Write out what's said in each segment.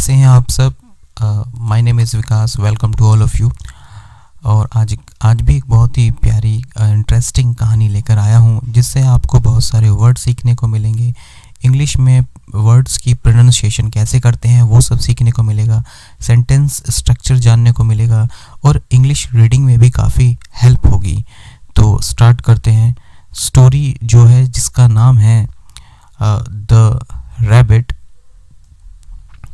कैसे हैं आप सब। My name is Vikas, welcome to all of you. और आज भी एक बहुत ही प्यारी इंटरेस्टिंग कहानी लेकर आया हूँ, जिससे आपको बहुत सारे वर्ड सीखने को मिलेंगे। इंग्लिश में वर्ड्स की प्रोनाउंसिएशन कैसे करते हैं वो सब सीखने को मिलेगा, सेंटेंस स्ट्रक्चर जानने को मिलेगा और इंग्लिश रीडिंग में भी काफ़ी हेल्प होगी। तो स्टार्ट करते हैं। स्टोरी जो है जिसका नाम है द रैबिट,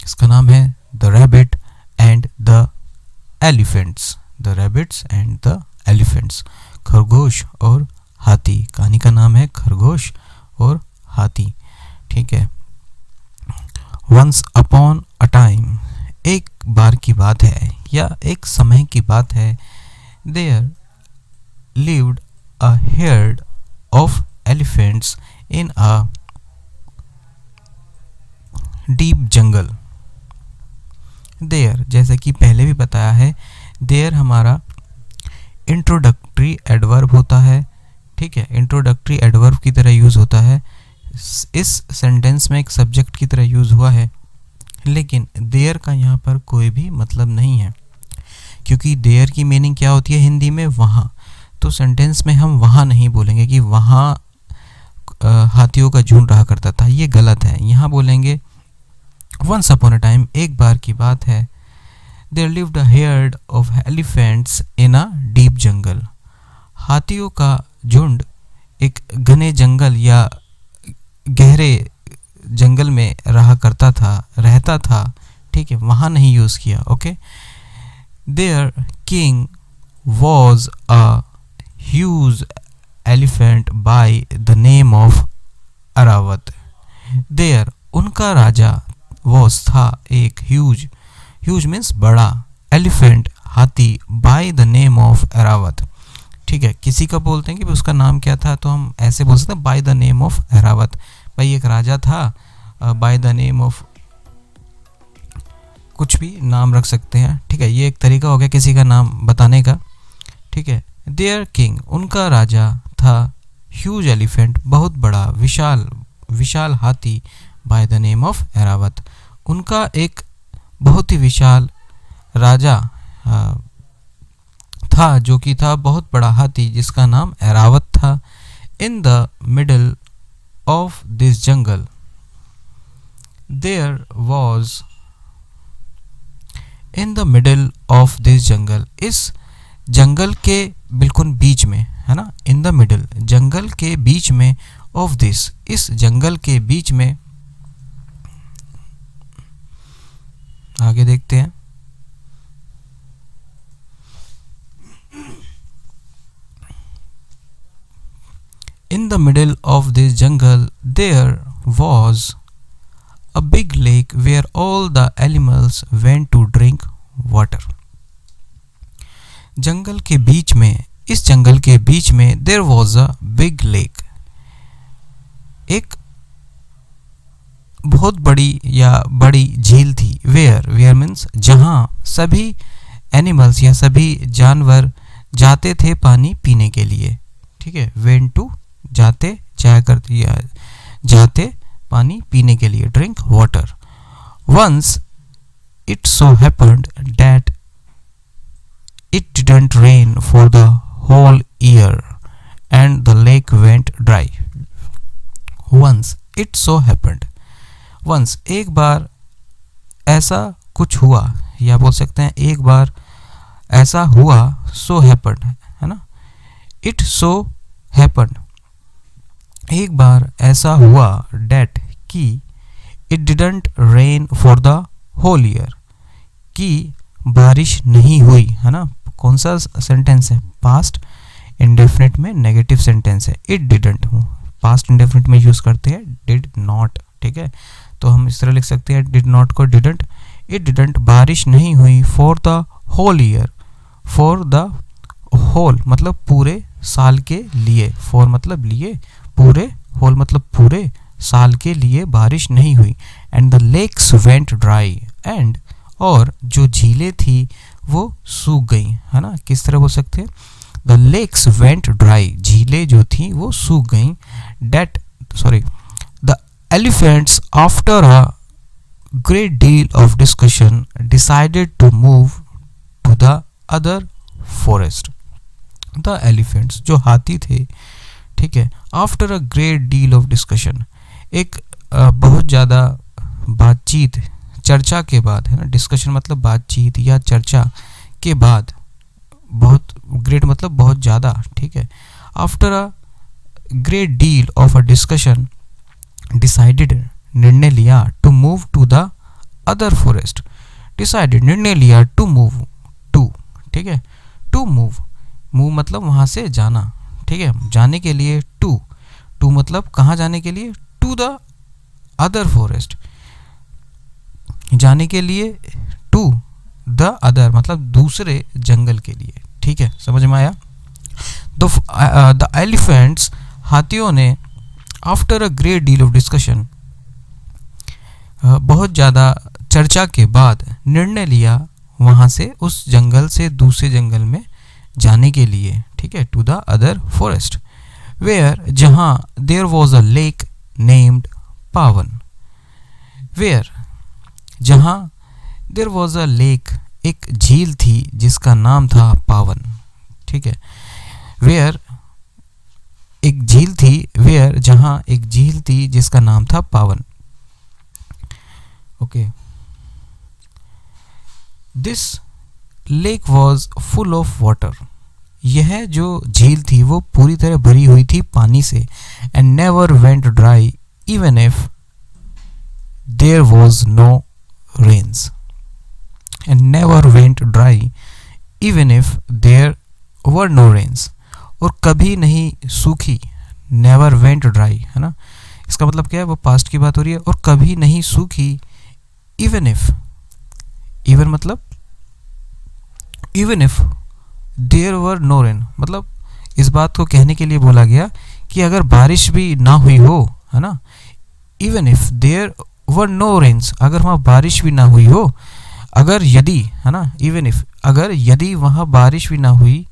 इसका नाम है the rabbit and the elephants. The rabbits and the elephants, खरगोश और हाथी। कहानी का नाम है खरगोश और हाथी। ठीक है। वंस अपॉन अ टाइम, एक बार की बात है या एक समय की बात है। There lived a herd of elephants in a deep jungle। There, जैसे कि पहले भी बताया है, देयर हमारा इंट्रोडक्टरी एडवर्ब होता है। ठीक है, इंट्रोडक्टरी एडवर्ब की तरह यूज़ होता है। इस सेंटेंस में एक सब्जेक्ट की तरह यूज़ हुआ है, लेकिन देयर का यहाँ पर कोई भी मतलब नहीं है, क्योंकि देयर की मीनिंग क्या होती है हिंदी में? वहाँ। तो सेंटेंस में हम वहाँ नहीं बोलेंगे कि वहाँ हाथियों का झुंड रहा करता था, ये गलत है। यहाँ बोलेंगे वंस अपॉन अ टाइम, एक बार की बात है। There lived a herd of elephants in a deep jungle। हाथियों का झुंड एक घने जंगल या गहरे जंगल में रहता था। ठीक है, वहाँ नहीं यूज़ किया। Okay. There king was a huge elephant by the name of Airavat. There, उनका राजा, was था एक huge मीन्स बड़ा, एलिफेंट हाथी, by the name of Airavat. ठीक है, किसी का बोलते हैं कि उसका नाम क्या था, तो हम ऐसे बोल सकते हैं by the name of अरावत। भाई एक राजा था, by the name of कुछ भी नाम रख सकते हैं। ठीक है, ये एक तरीका हो गया किसी का नाम बताने का। ठीक है। देयर किंग, उनका राजा था, ह्यूज एलिफेंट, बहुत बड़ा, विशाल हाथी, by the name of Airavat. उनका एक बहुत ही विशाल राजा था, जो कि था बहुत बड़ा हाथी, जिसका नाम एरावत था। In the middle of this jungle there was, in the middle of this jungle, इस जंगल के बिल्कुल बीच में, है ना, इन द मिडल, जंगल के बीच में, ऑफ दिस, इस जंगल के बीच में। आगे देखते हैं। In the middle of this jungle there was a big lake where all the animals went to drink water. जंगल के बीच में, इस जंगल के बीच में, there was a big lake, एक बहुत बड़ी झील थी। वेयर मीन्स जहां सभी एनिमल्स या सभी जानवर जाते थे पानी पीने के लिए। ठीक है, वेंट टू, जाते पानी पीने के लिए, drink water. Once it so happened that it didn't rain for the whole year and the lake went dry। Once it so happened, once एक बार ऐसा कुछ हुआ, या बोल सकते हैं एक बार ऐसा हुआ, so happened, है ना, it so happened, एक बार ऐसा हुआ, that कि it didn't rain for the whole year, कि बारिश नहीं हुई, है ना। कौन सा सेंटेंस है? पास्ट इंडेफिनिट में नेगेटिव सेंटेंस है। इट डिडंट, पास्ट इंडेफिनिट में यूज करते हैं डिड नॉट। ठीक है, तो हम इस तरह लिख सकते हैं डिड नॉट को डिडंट। इट डिडंट, बारिश नहीं हुई, for the whole year, for the whole मतलब पूरे साल के लिए, फॉर मतलब लिए, पूरे, होल मतलब पूरे साल के लिए बारिश नहीं हुई। And the lakes went dry, and और जो झीलें थी वो सूख गई, है ना। किस तरह बोल सकते हैं? द लेक्स वेंट ड्राई, झीलें जो थी वो सूख गई। The elephants after a great deal of discussion, decided to move to the other forest. The elephants, जो हाथी थे, ठीक है, after a great deal of discussion, एक बहुत ज़्यादा बातचीत, चर्चा के बाद, है ना, डिस्कशन मतलब बातचीत या चर्चा के बाद, बहुत ग्रेट मतलब बहुत ज़्यादा, ठीक है, after a great deal of a discussion decided, निर्णय लिया, to move to the other forest, decided निर्णय लिया, टू मूव, टू, ठीक है, टू मूव, मूव मतलब वहाँ से जाना, ठीक है, जाने के लिए, टू, टू मतलब कहाँ जाने के लिए, टू द अदर फॉरेस्ट, जाने के लिए, टू द अदर मतलब दूसरे जंगल के लिए, ठीक है, समझ में आया। द एलिफेंट्स, हाथियों ने, after a great deal of discussion, बहुत ज़्यादा चर्चा के बाद निर्णय लिया वहाँ से, उस जंगल से दूसरे जंगल में जाने के लिए, ठीक है, to the other forest, where, जहाँ, there was a lake named Pavan, where, जहाँ, देयर वॉज अ लेक, एक झील थी जिसका नाम था पावन, ठीक है, वेयर, एक झील थी, वेयर, जहाँ एक झील थी जिसका नाम था पावन, okay, this lake was full of water, यह जो झील थी वो पूरी तरह भरी हुई थी पानी से, and never went dry even if there was no rains, and never went dry even if there were no rains, और कभी नहीं सूखी, नेवर वेंट ड्राई, है ना, इसका मतलब क्या है, वो पास्ट की बात हो रही है, और कभी नहीं सूखी, इवन इफ, इवन मतलब even if there were no rain, मतलब इस बात को कहने के लिए बोला गया कि अगर बारिश भी ना हुई हो, है ना, even if there were no rains, अगर वहाँ बारिश भी ना हुई हो, अगर यदि, है ना, इवन इफ, अगर यदि वहाँ बारिश भी ना हुई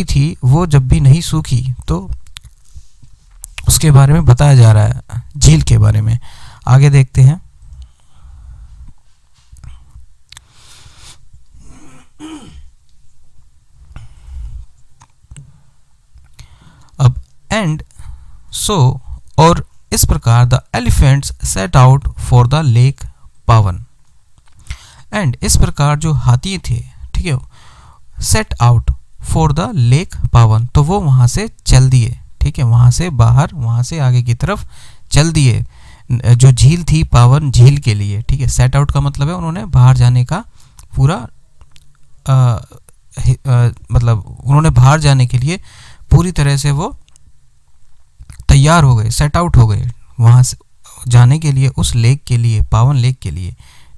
थी, वो जब भी नहीं सूखी, तो उसके बारे में बताया जा रहा है, झील के बारे में। आगे देखते हैं। अब एंड सो, और इस प्रकार, the elephants set out for the lake पावन, एंड इस प्रकार जो हाथी थे, ठीक है, set out for the lake पावन, तो वो वहाँ से चल दिए, ठीक है, वहाँ से बाहर, वहाँ से आगे की तरफ चल दिए, जो झील थी पावन झील के लिए, ठीक है, सेट आउट का मतलब है उन्होंने बाहर जाने का पूरा मतलब उन्होंने बाहर जाने के लिए पूरी तरह से वो तैयार हो गए, सेट आउट हो गए वहाँ से जाने के लिए, उस लेक के लिए, पावन लेक के लिए,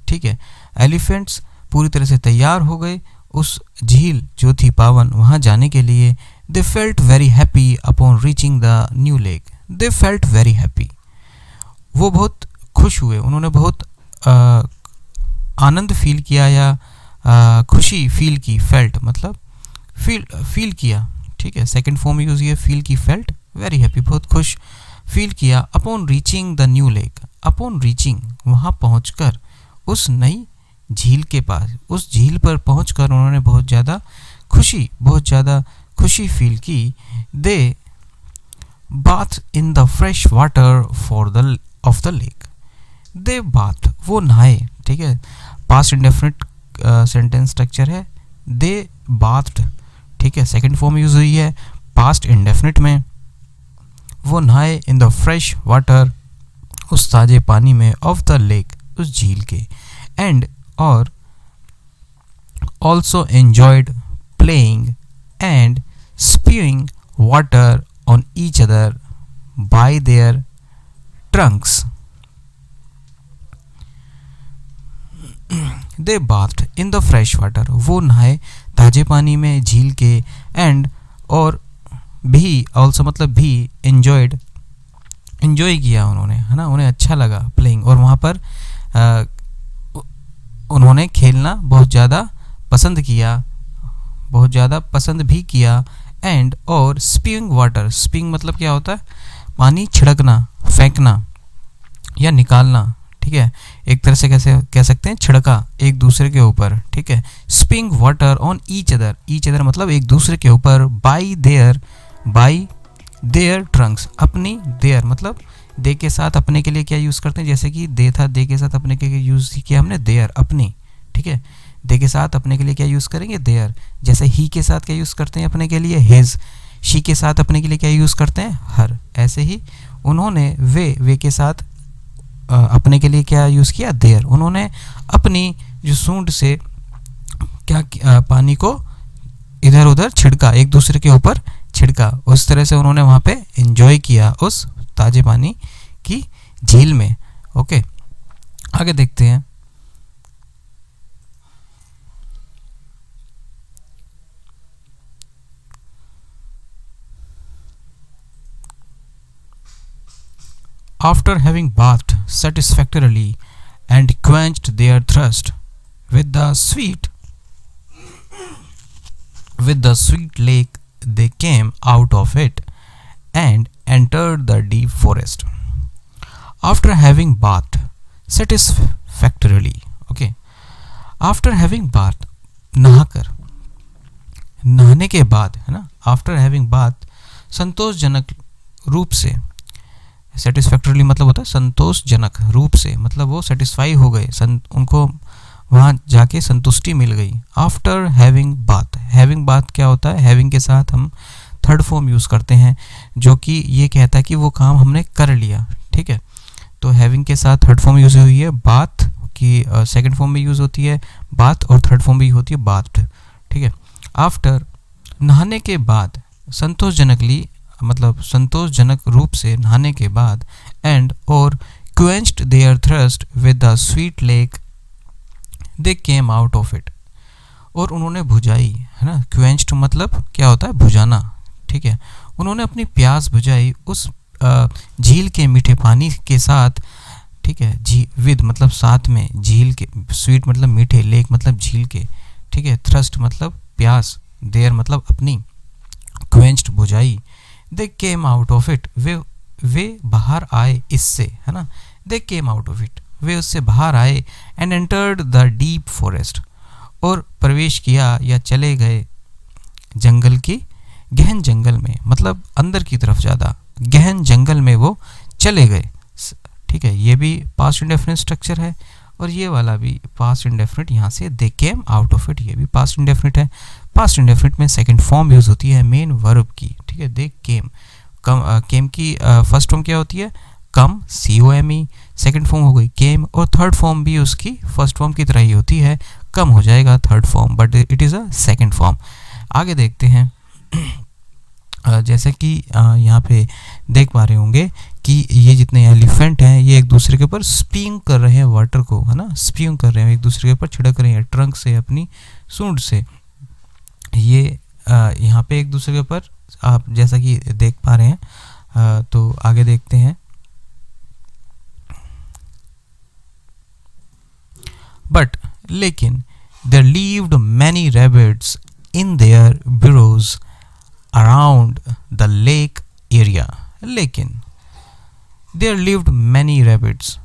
ठीक है, एलिफेंट्स पूरी तरह से तैयार हो गए उस झील जो थी पावन वहाँ जाने के लिए। They felt very happy upon reaching the new lake, they felt very happy, वो बहुत खुश हुए, उन्होंने बहुत आनंद फील किया या खुशी फील की, फेल्ट मतलब फील किया, ठीक है, सेकंड फॉर्म यूज किया फील की, फेल्ट वेरी हैप्पी, बहुत खुश फील किया, upon reaching the new lake, upon reaching वहाँ पहुँचकर उस नई झील के पास, उस झील पर पहुंचकर उन्होंने बहुत ज़्यादा खुशी फील की। They bath in the fresh water for the off the lake, they bath वो नहाए, ठीक है, पास्ट इंडेफिनिट सेंटेंस स्ट्रक्चर है, दे बाथड, ठीक है, सेकंड फॉर्म यूज हुई है पास्ट इंडेफिनिट में, वो नहाए इन द फ्रेश वाटर उस ताजे पानी में, ऑफ द लेक उस झील के, एंड और also enjoyed playing and spewing water on each other by their trunks. They bathed in the fresh water, वो नहाए ताजे पानी में झील के, and और भी also मतलब भी enjoyed, enjoy किया उन्होंने, है ना, उन्हें अच्छा लगा playing, और वहाँ पर उन्होंने खेलना बहुत ज़्यादा पसंद किया, बहुत ज़्यादा पसंद भी किया, एंड और स्पीइंग वाटर, स्पीइंग मतलब क्या होता है, पानी छिड़कना, फेंकना या निकालना, ठीक है, एक तरह से कैसे कह सकते हैं, छिड़का एक दूसरे के ऊपर, ठीक है। Spring water on each other मतलब एक दूसरे के ऊपर, बाई देयर ट्रंक्स, अपनी देयर मतलब दे के साथ अपने के लिए क्या यूज़ करते हैं, जैसे कि दे था, दे के साथ अपने के लिए यूज़ किया हमने देयर, अपनी, ठीक है। दे के साथ अपने के लिए क्या यूज़ करेंगे, देयर। जैसे ही के साथ क्या यूज़ करते हैं अपने के लिए, हिज। शी के साथ अपने के लिए क्या यूज़ करते हैं, हर। ऐसे ही उन्होंने वे के साथ अपने के लिए क्या यूज़ किया, देयर। उन्होंने अपनी जो सूंड से क्या पानी को इधर उधर छिड़का, एक दूसरे के ऊपर छिड़का। उस तरह से उन्होंने वहाँ पे एंजॉय किया उस ताजे पानी की झील में। ओके, आगे देखते हैं। After having bathed satisfactorily and quenched their thirst with the sweet lake, they came out of it and entered the deep forest. After having bathed satisfactorily, okay, after having bathed, नहाने के बाद, है ना, after having bath संतोषजनक रूप से, सेटिस्फैक्टरली मतलब होता है संतोषजनक रूप से, मतलब वो सेटिस्फाई हो गए, उनको वहाँ जाके संतुष्टि मिल गई। आफ्टर हैविंग बाथ क्या होता है, हैविंग के साथ हम थर्ड फॉर्म यूज़ करते हैं, जो कि ये कहता है कि वो काम हमने कर लिया, ठीक है। तो हैविंग के साथ थर्ड फॉर्म यूज़ हुई है, बाथ की सेकंड फॉर्म में यूज़ होती है बाथ, और थर्ड फॉर्म भी होती है बाथ्ड, ठीक है। आफ्टर नहाने के बाद, संतोषजनकली मतलब संतोषजनक रूप से नहाने के बाद, एंड और quenched their thirst with the sweet lake, they came out of it, और उन्होंने बुझाई, है ना, क्वेंच्ड मतलब क्या होता है, बुझाना, ठीक है। उन्होंने अपनी प्यास बुझाई उस झील के मीठे पानी के साथ, ठीक है। विद मतलब साथ में, झील के, स्वीट मतलब मीठे, लेक मतलब झील के, ठीक है। थ्रस्ट मतलब प्यास, देयर मतलब अपनी, क्वेंच्ड बुझाई, दे केम आउट ऑफ इट, वे बाहर आए इससे, है ना। दे केम आउट ऑफ इट, वे उससे बाहर आए, and entered the deep forest, और प्रवेश किया या चले गए जंगल की गहन जंगल में, मतलब अंदर की तरफ ज़्यादा गहन जंगल में वो चले गए, ठीक है। ये भी पास्ट इंडेफिनिट स्ट्रक्चर है, और ये वाला भी पास्ट इंडेफिनिट, यहाँ से दे केम आउट ऑफ इट, ये भी पास्ट इंडेफिनिट है। पास्ट इंडेफिनिट में सेकंड फॉर्म यूज़ होती है मेन वर्ब की, ठीक है। दे केम, केम की फर्स्ट फॉर्म क्या होती है, कम, COME, सेकंड फॉर्म हो गई केम, और थर्ड फॉर्म भी उसकी फर्स्ट फॉर्म की तरह ही होती है, कम हो जाएगा third form, but it is a second form. आगे देखते हैं। जैसे कि यहाँ पे देख पा रहे होंगे कि ये जितने एलिफेंट हैं ये एक दूसरे के ऊपर स्प्यूइंग कर रहे हैं वाटर को, है ना, स्प्यूइंग कर रहे हैं, एक दूसरे के ऊपर छिड़क रहे हैं ट्रंक से, अपनी सूंड से। ये यहाँ पे एक दूसरे के ऊपर आप जैसा कि देख पा रहे हैं। तो आगे देखते हैं। बट लेकिन there lived many rabbits in their burrows around the lake area. लेकिन there lived many rabbits,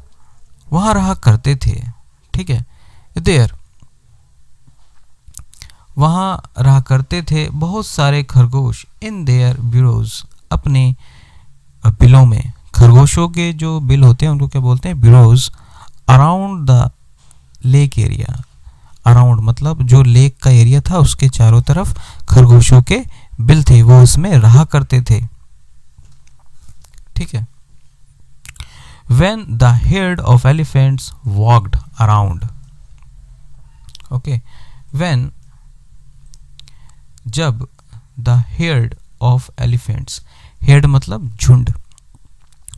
वहाँ रहा करते थे, ठीक है। there, वहाँ रहा करते थे बहुत सारे खरगोश, in their burrows, अपने बिलों में। खरगोशों के जो बिल होते हैं उनको क्या बोलते हैं, burrows, around the lake area, around मतलब जो लेक का एरिया था उसके चारों तरफ खरगोशों के बिल थे, वो उसमें रहा करते थे, ठीक है। When the herd of elephants walked around, okay, when, जब, the herd of elephants, herd मतलब झुंड,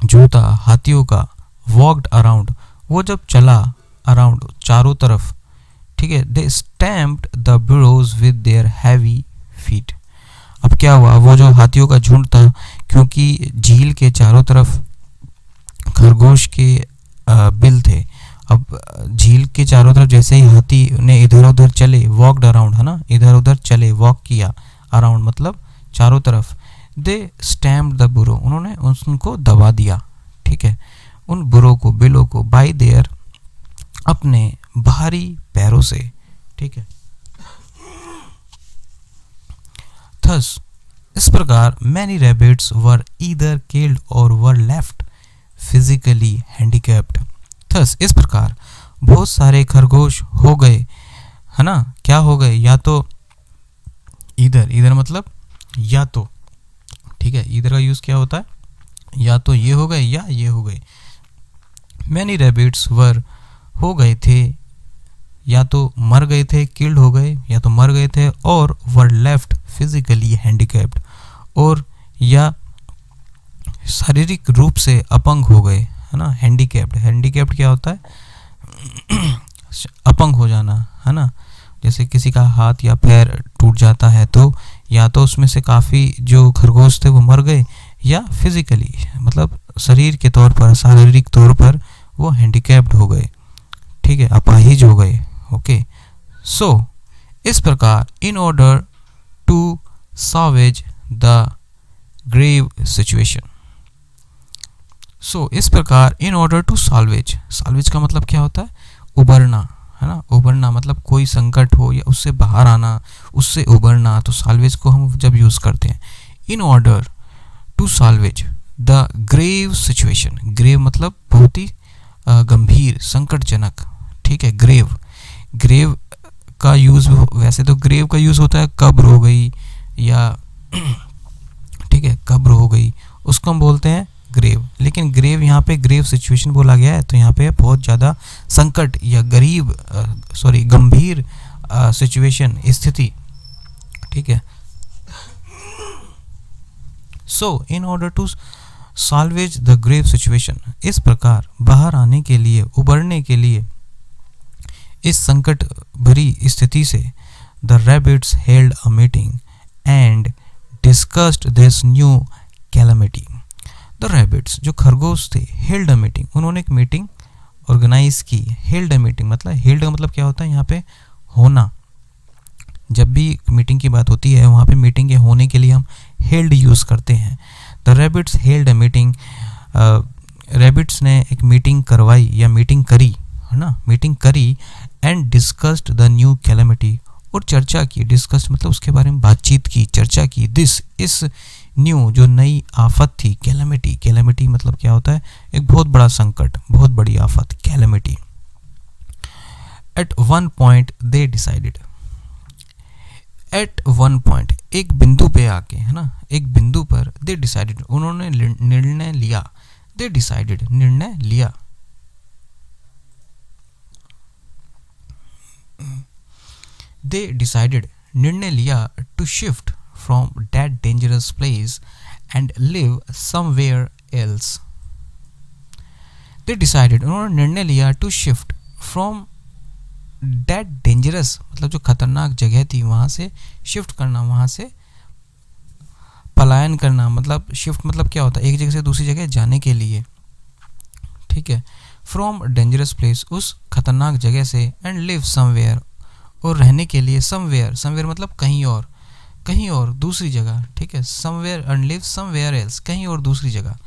जो था हाथियों का, walked around, वो जब चला, around चारों तरफ, ठीक है। They stamped the burrows with their heavy feet, अब क्या हुआ, वो जो हाथियों का झुंड था, क्योंकि झील के चारों तरफ खरगोश के बिल थे, अब झील के चारों तरफ जैसे ही हाथी ने इधर उधर चले, वॉकड अराउंड, है ना, इधर उधर चले, वॉक किया, अराउंड मतलब चारों तरफ, दे स्टैम्प्ड द burrow, उन्होंने उनको दबा दिया, ठीक है। उन बुरों को, बिलों को, बाय देयर, अपने भारी पैरों से, ठीक है। थस, इस प्रकार मैनी रैबिट्स वर ईदर किल्ड और वर लेफ्ट फिजिकली हैंडीकैप्ड। थस, इस प्रकार बहुत सारे खरगोश हो गए, है ना, क्या हो गए, या तो इधर मतलब या तो, ठीक है, इधर का यूज क्या होता है, या तो ये हो गए या ये हो गए। मैनी रैबिट्स वर हो गए थे, या तो मर गए थे, किल्ड हो गए, या तो मर गए थे, और वर लेफ्ट फिजिकली हैंडीकैप्ड, और या शारीरिक रूप से अपंग हो गए, है ना। हैंडीकैप्ड, हैंडीकैप्ड क्या होता है, अपंग हो जाना, है ना। जैसे किसी का हाथ या पैर टूट जाता है तो या तो उसमें से काफ़ी जो खरगोश थे वो मर गए, या फिजिकली मतलब शरीर के तौर पर, शारीरिक तौर पर वो हैंडीकैप्ड हो गए, ठीक है, अपाहिज हो गए। ओके, सो इस प्रकार in order to salvage the grave situation, so इस प्रकार in order to salvage, salvage का मतलब क्या होता है, उबरना, है ना। उबरना मतलब कोई संकट हो या उससे बाहर आना, उससे उबरना, तो salvage को हम जब यूज़ करते हैं, in order to salvage the grave situation, grave मतलब बहुत ही गंभीर, संकटजनक, ठीक है। ग्रेव, ग्रेव का यूज़, वैसे तो ग्रेव का यूज़ होता है कब्र हो गई, या ठीक है, कब्र हो गई, उसको हम बोलते हैं ग्रेव, लेकिन ग्रेव यहाँ पे ग्रेव सिचुएशन बोला गया है, तो यहाँ पे बहुत ज़्यादा संकट या गंभीर सिचुएशन, स्थिति, ठीक है। So in order to salvage the grave situation, इस प्रकार बाहर आने के लिए, उबरने के लिए इस संकट भरी स्थिति से, the rabbits held a meeting and discussed this new calamity. The rabbits, जो खरगोश थे, हेल्ड अ मीटिंग, उन्होंने एक मीटिंग ऑर्गेनाइज की। हेल्ड अ मीटिंग मतलब, हेल्ड का मतलब क्या होता है यहाँ पे, होना। जब भी मीटिंग की बात होती है वहाँ पे मीटिंग के होने के लिए हम हेल्ड यूज़ करते हैं। The rabbits held a meeting, rabbits ने एक मीटिंग करवाई या मीटिंग करी, है ना, मीटिंग करी, and discussed the new calamity, और चर्चा की, डिस्कस्ड मतलब उसके बारे में बातचीत की, चर्चा की, इस न्यू जो नई आफत थी, कैलेमिटी, कैलेमिटी मतलब क्या होता है, एक बहुत बड़ा संकट, बहुत बड़ी आफत, calamity. At one point they decided, at one point एक बिंदु पे आके, है ना, एक बिंदु पर, दे डिसाइडेड उन्होंने निर्णय लिया, दे डिसाइडेड निर्णय लिया, दे डिसाइडेड निर्णय लिया, to shift from that dangerous place and live somewhere else. They decided उन्होंने निर्णय लिया, to shift from that dangerous मतलब जो खतरनाक जगह थी वहाँ से शिफ्ट करना, वहाँ से पलायन करना, मतलब शिफ्ट मतलब क्या होता है, एक जगह से दूसरी जगह जाने के लिए, ठीक है। फ्रॉम डेंजरस प्लेस, उस खतरनाक जगह से, एंड लिव समवेयर, और रहने के लिए, समवेयर, समवेयर मतलब कहीं और, कहीं और दूसरी जगह, ठीक है। Somewhere and live somewhere else, कहीं और दूसरी जगह।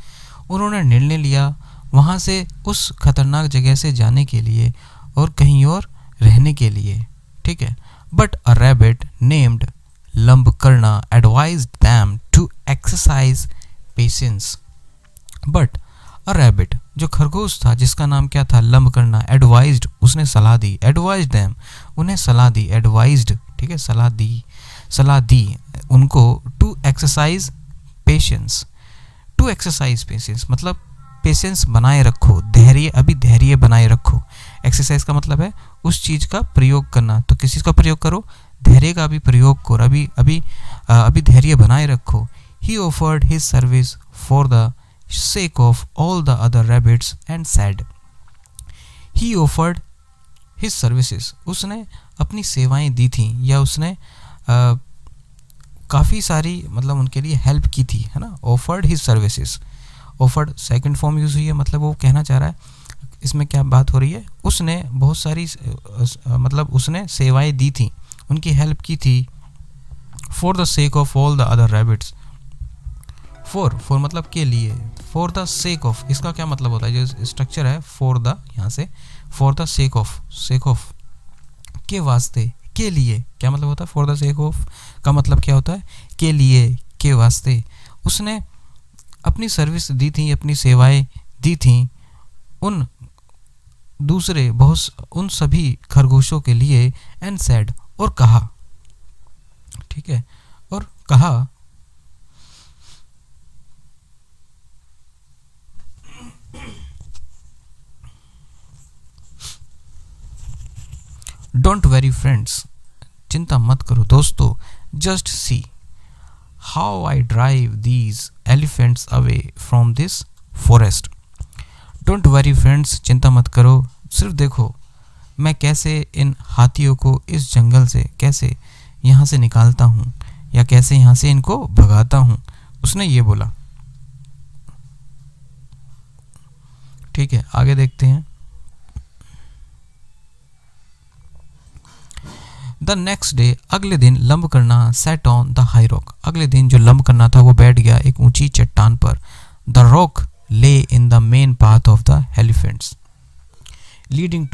उन्होंने निर्णय लिया वहाँ से, उस खतरनाक जगह से जाने के लिए और कहीं और रहने के लिए, ठीक है। But a rabbit named Lambakarna advised them to exercise patience. But a rabbit, जो खरगोश था जिसका नाम क्या था, लंबकर्णा, एडवाइज्ड उसने सलाह दी, एडवाइज्ड देम उन्हें सलाह दी, एडवाइज्ड, ठीक है, सलाह दी उनको, to exercise patience, to exercise patience मतलब पेशेंस बनाए रखो, धैर्य, अभी धैर्य बनाए रखो। एक्सरसाइज का मतलब है उस चीज़ का प्रयोग करना, तो किस चीज़ का प्रयोग करो, धैर्य का भी प्रयोग करो, अभी धैर्य बनाए रखो। ही offered his service for the sake of all the other rabbits and said, he offered his services, उसने अपनी सेवाएं दी थी, या उसने काफ़ी सारी मतलब उनके लिए हेल्प की थी, है ना। offered his services, offered second form use हुई है, मतलब वो कहना चाह रहा है, इसमें क्या बात हो रही है, उसने बहुत सारी मतलब उसने सेवाएं दी थी, उनकी हेल्प की थी, for the sake of all the other rabbits, for मतलब के लिए, फॉर द सेक ऑफ, इसका क्या मतलब होता है? जो स्ट्रक्चर है फॉर द, यहाँ से for the sake of, sake of के वास्ते, के लिए, क्या मतलब होता है? फॉर द सेक ऑफ का मतलब क्या होता है? के लिए, के वास्ते उसने अपनी सर्विस दी थी, अपनी सेवाएं दी थी उन दूसरे बहुत उन सभी खरगोशों के लिए, एंड सेड, और कहा, ठीक है, और कहा, डोंट वरी फ्रेंड्स, चिंता मत करो दोस्तों, just see how I drive these elephants away from this forest. Don't worry friends, चिंता मत करो, सिर्फ देखो मैं कैसे इन हाथियों को इस जंगल से कैसे यहाँ से निकालता हूँ, या कैसे यहाँ से इनको भगाता हूँ, उसने ये बोला। ठीक है, आगे देखते हैं। द नेक्स्ट डे, अगले दिन Lambakarna set on the high rock, अगले दिन जो लंबकर्णा था वो बैठ गया एक ऊंची चट्टान पर। The rock lay in the main path of the elephants leading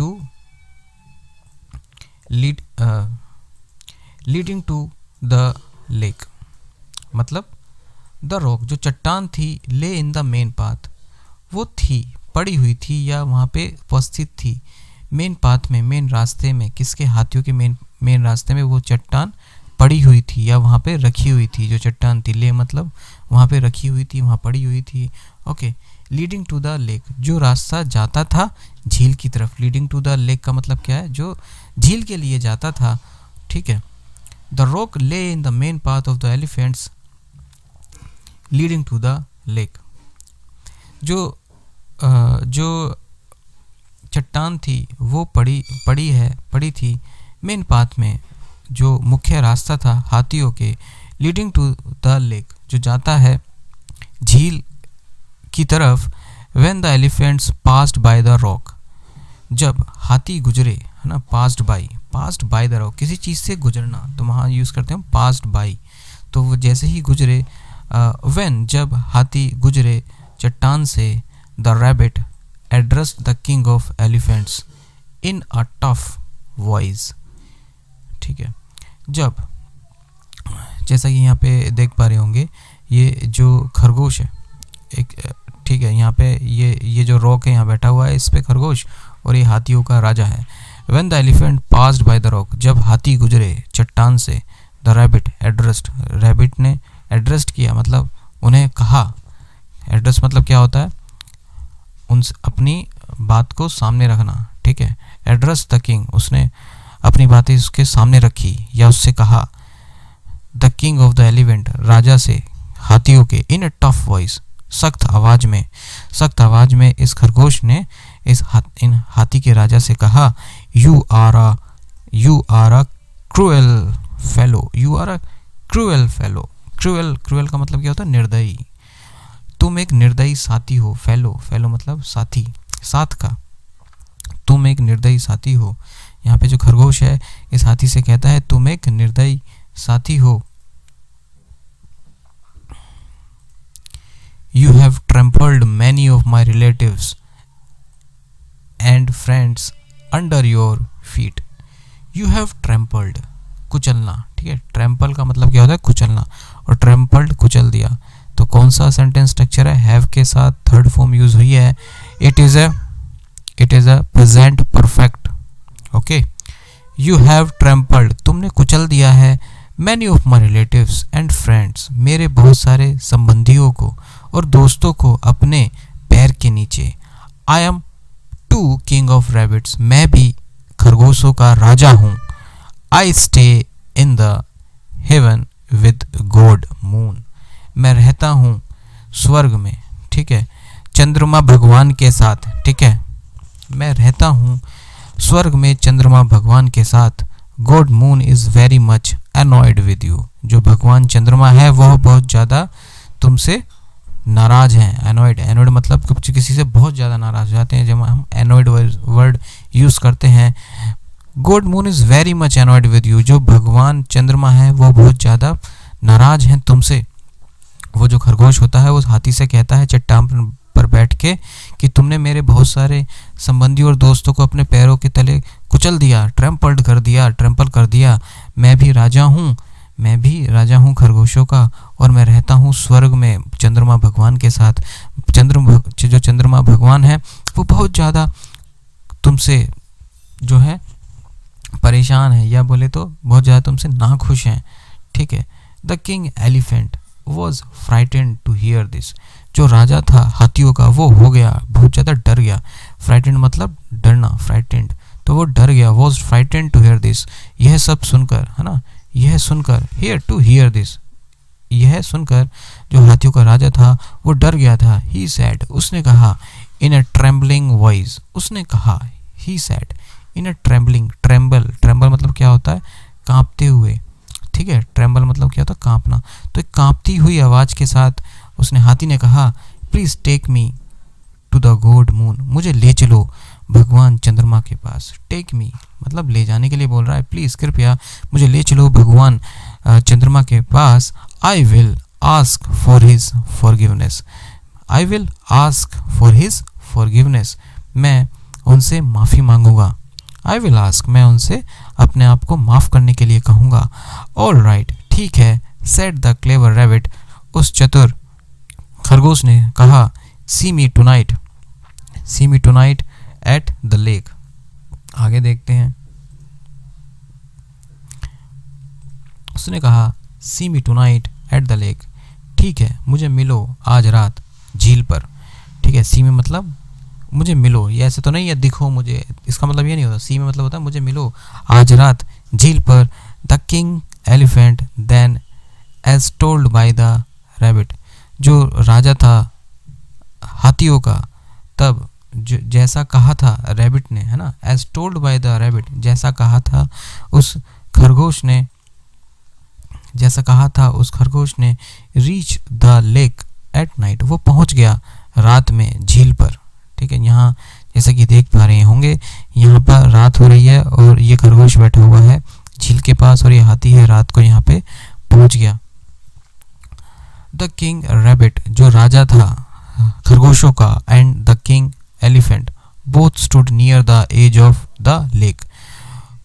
to the lake, मतलब द रॉक जो चट्टान थी, ले इन द मेन पाथ वो थी, पड़ी हुई थी या वहाँ पे उपस्थित थी, मेन पाथ में, मेन रास्ते में, किसके? हाथियों के मेन रास्ते में वो चट्टान पड़ी हुई थी या वहाँ पे रखी हुई थी। जो चट्टान थी, ले मतलब वहाँ पे रखी हुई थी, वहाँ पड़ी हुई थी। Okay, leading to the lake, जो रास्ता जाता था झील की तरफ। लीडिंग टू द लेक का मतलब क्या है? जो झील के लिए जाता था, ठीक है। The rock lay in the main path of the elephants leading to the lake, जो चट्टान थी वो पड़ी थी मेन पाथ में, जो मुख्य रास्ता था हाथियों के, लीडिंग टू द लेक, जो जाता है झील की तरफ। When the elephants passed by the rock, जब हाथी गुजरे, है ना, पास्ड बाय द रॉक, किसी चीज़ से गुजरना, तो वहाँ यूज़ करते हैं पास्ड बाय, तो वो जैसे ही गुजरे, व्हेन जब हाथी गुजरे चट्टान से, the rabbit addressed the king of elephants in a tough voice, ठीक है। जब, जैसा कि यहाँ पे देख पा रहे होंगे, ये जो खरगोश है एक, ठीक है, यहाँ पे ये जो रॉक है यहाँ बैठा हुआ है, इस पे खरगोश, और ये हाथियों का राजा है। When the elephant passed by the rock, जब हाथी गुजरे चट्टान से, द रैबिट एड्रेस्ड, रैबिट ने एड्रेस्ड किया, मतलब उन्हें कहा। एड्रेस मतलब क्या होता है? उनसे अपनी बात को सामने रखना, ठीक है। एड्रेस द किंग, उसने अपनी बातें उसके सामने रखी या उससे कहा। The king of the elephant, राजा से हाथियों के, इन अ टफ वॉइस, सख्त आवाज में इस खरगोश ने इन हाथी के राजा से कहा, you are a cruel fellow. Cruel का मतलब क्या होता है? निर्दयी। तुम एक निर्दयी साथी हो। फेलो मतलब साथी, साथ का। तुम एक निर्दयी साथी हो। यहाँ पे जो खरगोश है इस हाथी से कहता है तुम एक निर्दयी साथी हो। You have trampled many of my relatives and friends under your feet. You have trampled, कुचलना, ठीक है। ट्रैम्पल का मतलब क्या होता है? कुचलना, और ट्रैम्पल्ड कुचल दिया। तो कौन सा सेंटेंस स्ट्रक्चर है? हैव के साथ थर्ड फॉर्म यूज हुई है। It is a present perfect. Okay, you have trampled, तुमने कुचल दिया है। Many of my relatives and friends, मेरे बहुत सारे संबंधियों को और दोस्तों को अपने पैर के नीचे। I am too king of rabbits, मैं भी खरगोशों का राजा हूँ। I stay in the heaven with god moon, मैं रहता हूँ स्वर्ग में, ठीक है, चंद्रमा भगवान के साथ, ठीक है। मैं रहता हूँ स्वर्ग में चंद्रमा भगवान के साथ। God moon is very much annoyed with you, जो भगवान चंद्रमा है वह बहुत ज़्यादा तुमसे नाराज हैं। एनॉयड मतलब कुछ किसी से बहुत ज़्यादा नाराज हो जाते हैं, जब हम एनॉयड वर्ड यूज़ करते हैं। God moon is very much annoyed with you, जो भगवान चंद्रमा है वो बहुत ज़्यादा नाराज हैं तुमसे। वो जो खरगोश होता है वो हाथी से कहता है चट्टान पर बैठ के कि तुमने मेरे बहुत सारे संबंधी और दोस्तों को अपने पैरों के तले कुचल दिया, ट्रैम्पल कर दिया। मैं भी राजा हूँ खरगोशों का, और मैं रहता हूँ स्वर्ग में चंद्रमा भगवान के साथ। जो चंद्रमा भगवान है वो बहुत ज़्यादा तुमसे जो है परेशान है, या बोले तो बहुत ज़्यादा तुमसे नाखुश हैं, ठीक है। The king elephant was frightened to hear this. जो राजा था हाथियों का वो हो गया बहुत ज़्यादा डर गया। फ्राइटेंड मतलब डरना, फ्राइटेंड, तो वो डर गया। Was frightened to hear this, यह सब सुनकर, है ना, यह सुनकर, हियर दिस, यह सुनकर जो हाथियों का राजा था वो डर गया था। ही सैड, उसने कहा, इन अ ट्रेम्बलिंग वॉइस, उसने कहा, ही सैड इन अ ट्रेम्बल मतलब क्या होता है, कांपते हुए, ठीक है। ट्रेम्बल मतलब क्या होता है, कांपना। तो एक कांपती हुई आवाज़ के साथ हाथी ने कहा, please take me to the god moon, मुझे ले चलो भगवान चंद्रमा के पास। टेक मी मतलब ले जाने के लिए बोल रहा है, प्लीज़ कृपया मुझे ले चलो भगवान चंद्रमा के पास। I will ask for his forgiveness, I will ask for his forgiveness, मैं उनसे माफ़ी मांगूंगा। आई विल आस्क, मैं उनसे अपने आप को माफ़ करने के लिए कहूँगा। ऑल राइट, ठीक है, सेड द क्लेवर रैबिट, उस चतुर खरगोश ने कहा, see me tonight at the lake. आगे देखते हैं। उसने कहा, see me tonight at the lake, ठीक है, मुझे मिलो आज रात झील पर। ठीक है, सी में मतलब मुझे मिलो, ये ऐसे तो नहीं है दिखो मुझे, इसका मतलब ये नहीं होता। सी में मतलब होता है मुझे मिलो आज रात झील पर। The king elephant then as told by the rabbit, जो राजा था हाथियों का तब जैसा कहा था रैबिट ने, है ना, as told by the rabbit, जैसा कहा था उस खरगोश ने, reach the lake at night, वो पहुंच गया रात में झील पर। ठीक है, यहाँ जैसा कि देख पा रहे होंगे यहाँ पर रात हो रही है और ये खरगोश बैठा हुआ है झील के पास और ये हाथी है रात को यहाँ पे पहुंच गया। द किंग रैबिट, जो राजा था खरगोशों का, and the king elephant both stood near the edge of the lake,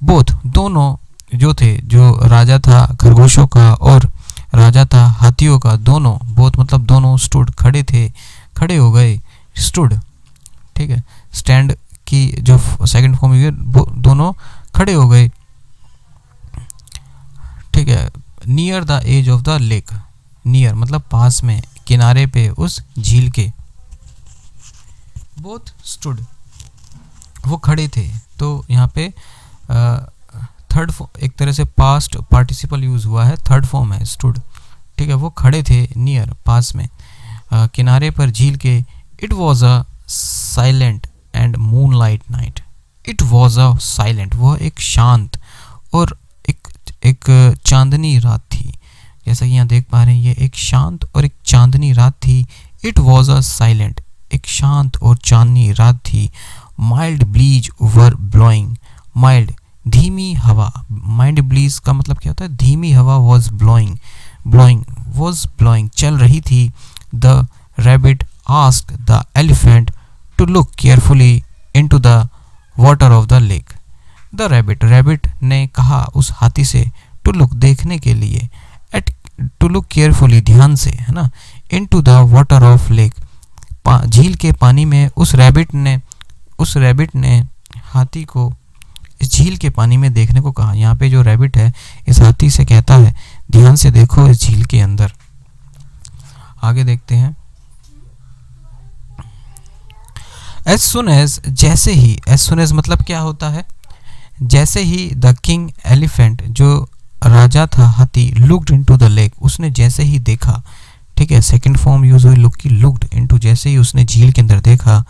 both दोनों जो थे, जो राजा था खरगोशों का और राजा था हाथियों का, दोनों, बोथ मतलब दोनों, स्टूड खड़े थे, खड़े हो गए, स्टूड, ठीक है, स्टैंड की जो सेकंड फॉर्म है, दोनों खड़े हो गए। ठीक है, near the edge of the lake, near मतलब पास में, किनारे पे उस झील के। बोथ स्टूड, वो खड़े थे, तो यहाँ पे थर्ड एक तरह से पास्ट पार्टिसिपल यूज हुआ है, थर्ड फॉर्म है स्टूड। ठीक है, वो खड़े थे नियर पास में, किनारे पर झील के। It was a silent and moonlight night, it was a silent, वह एक शांत और एक चांदनी रात थी। जैसा कि यहाँ देख पा रहे हैं, ये एक शांत और एक चांदनी रात थी। इट वॉज अ साइलेंट, एक शांत और चांदनी रात थी। माइल्ड ब्रीज वर ब्लोइंग, माइल्ड धीमी हवा, माइल्ड ब्रीज का मतलब क्या होता है, धीमी हवा, वॉज ब्लोइंग, वॉज ब्लोइंग, चल रही थी। The rabbit asked the elephant to look carefully into the water of the lake. The rabbit ने कहा उस हाथी से, टू लुक देखने के लिए, एट टू लुक केयरफुली ध्यान से, है ना, into the water of lake, झील के पानी में। उस रैबिट ने हाथी को इस झील के पानी में देखने को कहा। यहाँ पे जो रैबिट है इस हाथी से कहता है ध्यान से देखो इस झील के अंदर। आगे देखते हैं। एज सुन एज, जैसे ही, एज सुन एज मतलब क्या होता है, जैसे ही द किंग एलिफेंट, जो राजा था हाथी, लुक्ड इनटू द लेक, उसने जैसे ही देखा, ठीक है, सेकंड फॉर्म यूज हुई लुक की, लुक्ड इनटू, जैसे ही उसने झील के अंदर देखा।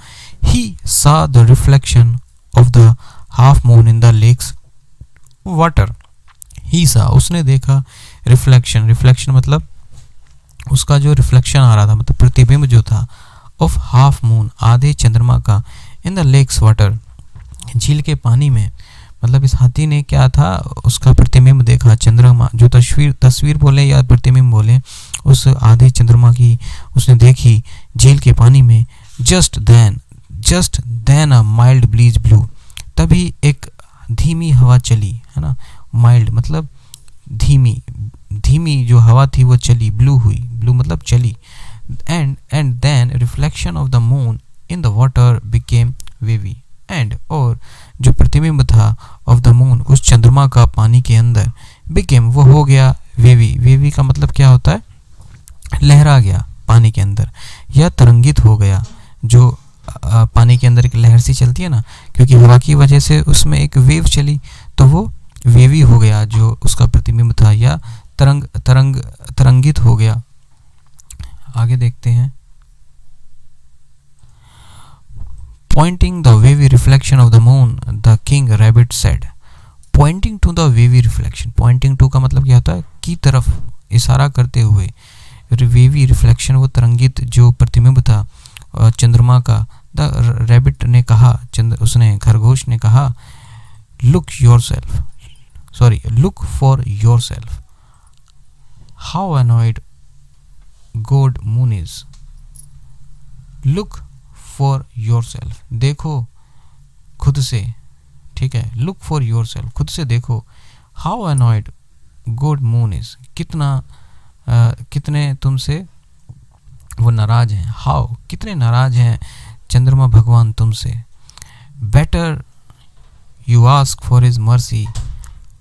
He saw the reflection of the half moon in the lake's water, he saw, उसने देखा, रिफ्लेक्शन मतलब उसका जो रिफ्लेक्शन आ रहा था, मतलब प्रतिबिंब जो था, ऑफ हाफ मून, आधे चंद्रमा का, इन द लेक्स वाटर, झील के पानी में, मतलब इस हाथी ने क्या था, उसका प्रतिबिंब देखा, चंद्रमा जो तस्वीर बोले या प्रतिबिंब बोले, उस आधे चंद्रमा की उसने देखी झील के पानी में। Just then a mild breeze blew, तभी एक धीमी हवा चली, है ना। माइल्ड मतलब धीमी जो हवा थी वो चली, ब्लू मतलब चली। And then reflection of the moon in the water became wavy, और जो प्रतिबिंब था ऑफ द मून, उस चंद्रमा का पानी के अंदर, बिकेम वो हो गया वेवी का मतलब क्या होता है, लहरा गया पानी के अंदर या तरंगित हो गया। जो पानी के अंदर एक लहर सी चलती है ना, क्योंकि हवा की वजह से उसमें एक वेव चली, तो वो वेवी हो गया जो उसका प्रतिबिंब था, या तरंगित हो गया। आगे देखते हैं। Pointing the wavy reflection of the moon, the king rabbit said. Pointing to the wavy reflection. Pointing to का मतलब क्या होता है, की तरफ इशारा करते हुए। wavy reflection वो तरंगित जो प्रतिबिंब था चंद्रमा का। The rabbit ने कहा, खरगोश ने कहा, look for yourself. How annoyed God moon is. Look for yourself, देखो खुद से, ठीक है। look for yourself, खुद से देखो। how annoyed God moon is, कितने तुमसे वो नाराज हैं। how कितने नाराज हैं चंद्रमा भगवान तुमसे। better you ask for his mercy,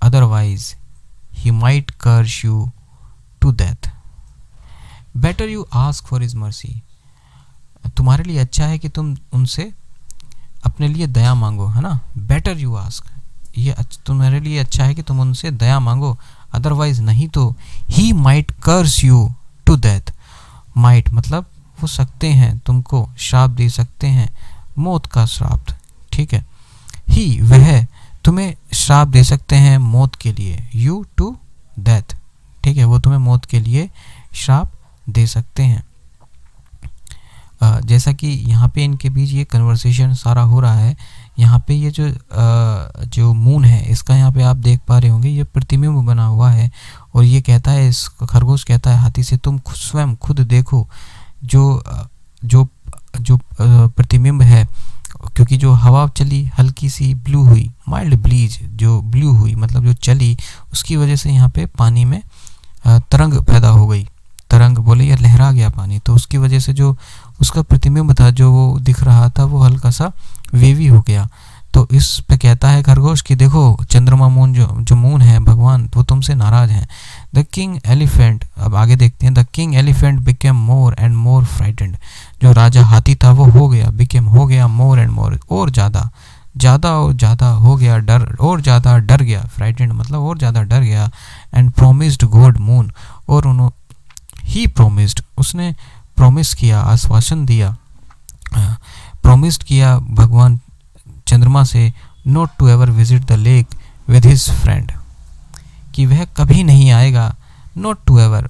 otherwise he might curse you to death. better you ask for his mercy, तुम्हारे लिए अच्छा है कि तुम उनसे अपने लिए दया मांगो, है ना। बेटर यू आस्क, ये तुम्हारे लिए अच्छा है कि तुम उनसे दया मांगो, अदरवाइज नहीं तो he might curse you to death. Might मतलब वो सकते हैं तुमको श्राप दे सकते हैं, मौत का श्राप, ठीक है। ही वह तुम्हें श्राप दे सकते हैं मौत के लिए, यू टू डेथ, ठीक है। वो तुम्हें मौत के लिए श्राप दे सकते हैं। जैसा कि यहाँ पे इनके बीच ये कन्वर्सेशन सारा हो रहा है। यहाँ पे ये जो मून है, इसका यहाँ पे आप देख पा रहे होंगे, ये प्रतिबिंब बना हुआ है। और ये कहता है, इस खरगोश कहता है हाथी से, तुम स्वयं खुद देखो जो प्रतिबिंब है, क्योंकि जो हवा चली हल्की सी ब्लू हुई, माइल्ड ब्रीज जो ब्लू हुई मतलब जो चली, उसकी वजह से यहाँ पे पानी में तरंग पैदा हो गई। तरंग बोले या लहरा गया पानी, तो उसकी वजह से जो उसका प्रतिबिंब था जो वो दिख रहा था वो हल्का सा वेवी हो गया। तो इस पे कहता है खरगोश कि देखो चंद्रमा मून जो मून है भगवान, वो तुमसे नाराज हैं। द किंग एलिफेंट, अब आगे देखते हैं। The king elephant became more and more frightened, जो राजा हाथी था वो हो गया मोर एंड मोर, और ज़्यादा हो गया, और ज़्यादा डर गया। फ्राइटेंड मतलब और ज़्यादा डर गया। एंड प्रोमिस्ड गॉड मून, और ही प्रोमिस्ड, उसने प्रॉमिस किया, आश्वासन दिया, प्रॉमिस्ड किया भगवान चंद्रमा से, not to ever visit the lake with his friend, कि वह कभी नहीं आएगा, नॉट टू एवर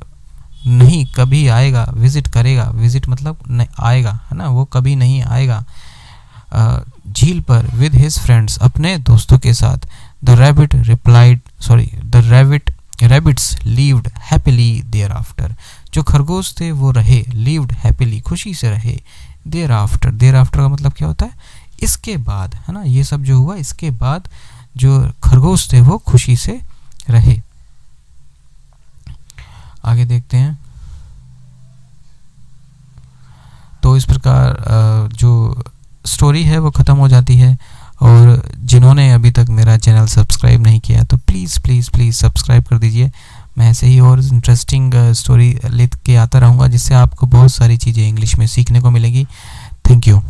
नहीं कभी आएगा, विजिट करेगा, विजिट मतलब आएगा, है ना, वो कभी नहीं आएगा झील पर, विद हिज फ्रेंड्स अपने दोस्तों के साथ। The rabbits lived happily thereafter, जो खरगोश थे वो रहे, लिव्ड हैप्पीली खुशी से रहे, देयर आफ्टर का मतलब क्या होता है, इसके बाद, है ना। ये सब जो हुआ इसके बाद जो खरगोश थे वो खुशी से रहे। आगे देखते हैं। तो इस प्रकार जो स्टोरी है वो ख़त्म हो जाती है। और जिन्होंने अभी तक मेरा चैनल सब्सक्राइब नहीं किया तो प्लीज़ सब्सक्राइब कर दीजिए। मैं ऐसे ही और इंटरेस्टिंग स्टोरी लेके आता रहूँगा, जिससे आपको बहुत सारी चीज़ें इंग्लिश में सीखने को मिलेगी। Thank you.